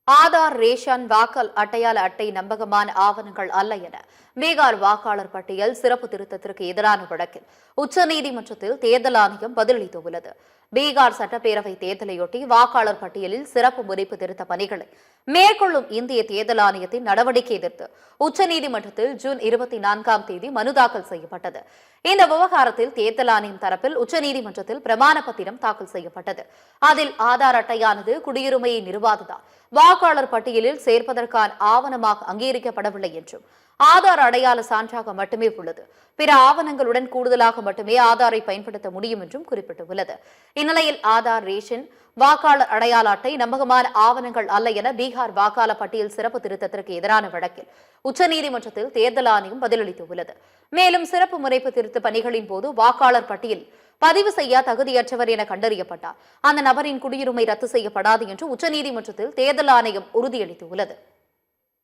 Aadhaar, ration, வாக்காளர் அடையாள அட்டை நம்பகமான ஆவணங்கள் அல்ல என பீகார் வாக்காளர் பட்டியல் சிறப்பு திருத்தத்திற்கு எதிரான வழக்கில் உச்சநீதிமன்றத்தில் தேர்தல் ஆணையம் பதிலளித்துள்ளது. பீகார் சட்டப்பேரவை தேர்தலையொட்டி வாக்காளர் பட்டியலில் சிறப்பு முறைப்பு திருத்த பணிகளை மேற்கொள்ளும் இந்திய தேர்தல் ஆணையத்தின் நடவடிக்கை எதிர்த்து உச்சநீதிமன்றத்தில் ஜூன் 24ஆம் தேதி மனு தாக்கல் செய்யப்பட்டது. இந்த விவகாரத்தில் தேர்தல் ஆணையம் தரப்பில் உச்சநீதிமன்றத்தில் பிரமாண பத்திரம் தாக்கல் செய்யப்பட்டது. அதில் ஆதார் அட்டையானது குடியுரிமையை நிறுவாததால் வாக்காளர் பட்டியலில் சேர்ப்பதற்கான ஆவணமாக அங்கீகரிக்கப்படவில்லை என்றும் ஆதார் அடையாள சான்றாக மட்டுமே உள்ளது, பிற ஆவணங்களுடன் கூடுதலாக மட்டுமே ஆதாரை பயன்படுத்த முடியும் என்றும் குறிப்பிட்டுள்ளது. இந்நிலையில் ஆதார், ரேஷன், வாக்காளர் அடையாள அட்டை நம்பகமான ஆவணங்கள் அல்ல என பீகார் வாக்காளர் பட்டியல் சிறப்பு திருத்தத்திற்கு எதிரான வழக்கில் உச்சநீதிமன்றத்தில் தேர்தல் ஆணையம் பதிலளித்துள்ளது. மேலும் சிறப்பு முறைப்பு திருத்த பணிகளின் போது வாக்காளர் பட்டியல் பதிவு செய்ய தகுதியற்றவர் என கண்டறியப்பட்டார் அந்த நபரின் குடியுரிமை ரத்து செய்யப்படாது என்று உச்சநீதிமன்றத்தில் தேர்தல் ஆணையம் உறுதியளித்துள்ளது.